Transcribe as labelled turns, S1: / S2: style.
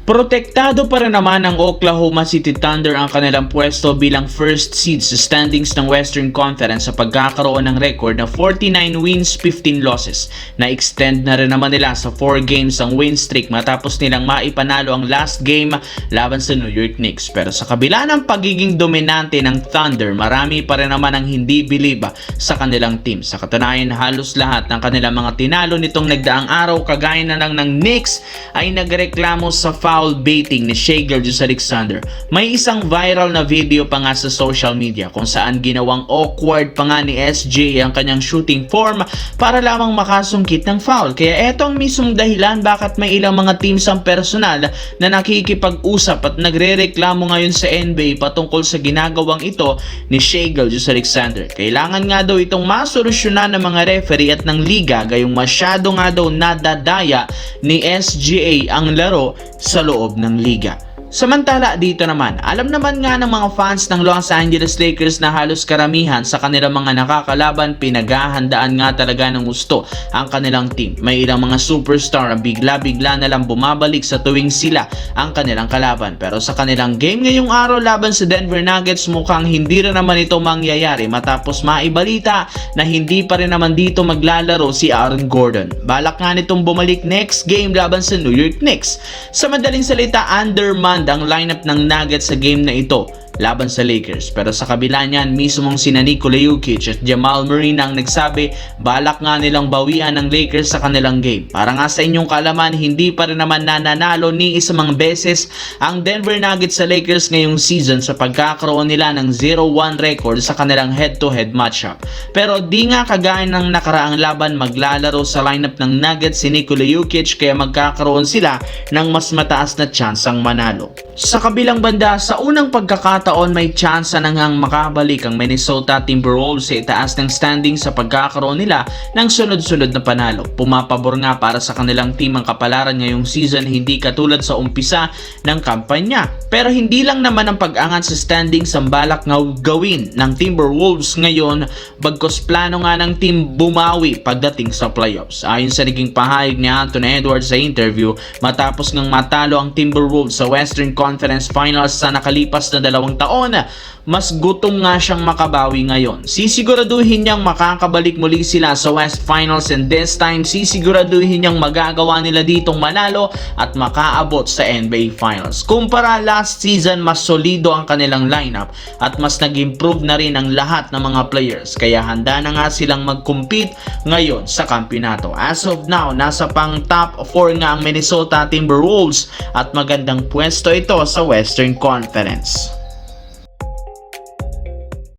S1: Protektado pa rin naman ng Oklahoma City Thunder ang kanilang pwesto bilang first seed sa standings ng Western Conference sa pagkakaroon ng record na 49 wins, 15 losses. Na-extend na rin naman nila sa 4 games ang win streak matapos nilang maipanalo ang last game laban sa New York Knicks. Pero sa kabila ng pagiging dominante ng Thunder, marami pa rin naman ang hindi believe sa kanilang team. Sa katunayan, halos lahat ng kanilang mga tinalo nitong nagdaang araw, kagaya na lang ng Knicks, ay nagreklamo sa foul baiting ni Shai Gilgeous-Alexander. May isang viral na video pa nga sa social media kung saan ginawang awkward pa nga ni SJ ang kanyang shooting form para lamang makasungkit ng foul. Kaya eto ang mismong dahilan bakit may ilang mga teams ang personal na nakikipag-usap at nagre-reklamo ngayon sa NBA patungkol sa ginagawang ito ni Shai Gilgeous-Alexander. Kailangan nga daw itong masolusyonan ng mga referee at ng liga gayong masyado nga daw nadadaya ni SGA ang laro sa loob ng liga. Samantala dito naman, alam naman nga ng mga fans ng Los Angeles Lakers na halos karamihan sa kanilang mga nakakalaban pinaghahandaan nga talaga ng gusto ang kanilang team. May ilang mga superstar na bigla-bigla na lang bumabalik sa tuwing sila ang kanilang kalaban. Pero sa kanilang game ngayong araw laban sa Denver Nuggets, mukhang hindi rin naman ito mangyayari matapos maibalita na hindi pa rin naman dito maglalaro si Aaron Gordon. Balak nga nitong bumalik next game laban sa New York Knicks. Sa madaling salita, undermanned ang lineup ng Nuggets sa game na ito laban sa Lakers. Pero sa kabila niyan, mismong sina Nikola Jokic at Jamal Murray na ang nagsabi balak nga nilang bawian ng Lakers sa kanilang game. Para nga sa inyong kaalaman, hindi pa rin naman nananalo ni isang mga beses ang Denver Nuggets sa Lakers ngayong season sa pagkakaroon nila ng 0-1 record sa kanilang head-to-head matchup. Pero di nga kagaya ng nakaraang laban maglalaro sa lineup ng Nuggets si Nikola Jokic, kaya magkakaroon sila ng mas mataas na tsansang manalo. Sa kabilang banda, sa unang pagkakataon may tsansa na ngang makabalik ang Minnesota Timberwolves sa itaas ng standing sa pagkakaroon nila ng sunod-sunod na panalo. Pumapabor nga para sa kanilang team ang kapalaran ngayong season, hindi katulad sa umpisa ng kampanya. Pero hindi lang naman ang pag-angat sa standings ang balak nga gawin ng Timberwolves ngayon, bagkus plano nga ng team bumawi pagdating sa playoffs. Ayon sa naging pahayag ni Anthony Edwards sa interview matapos ngang matalo ang Timberwolves sa Western Conference Finals sa nakalipas na 2 taon, mas gutom nga siyang makabawi ngayon. Sisiguraduhin niyang makakabalik muli sila sa West Finals, and this time sisiguraduhin niyang magagawa nila ditong manalo at makaabot sa NBA Finals. Kumpara last season, mas solido ang kanilang lineup at mas nag-improve na rin ang lahat ng mga players, kaya handa na nga silang mag-compete ngayon sa kampyonato. As of now, nasa pang top 4 nga ang Minnesota Timberwolves at magandang pwesto ito sa Western Conference.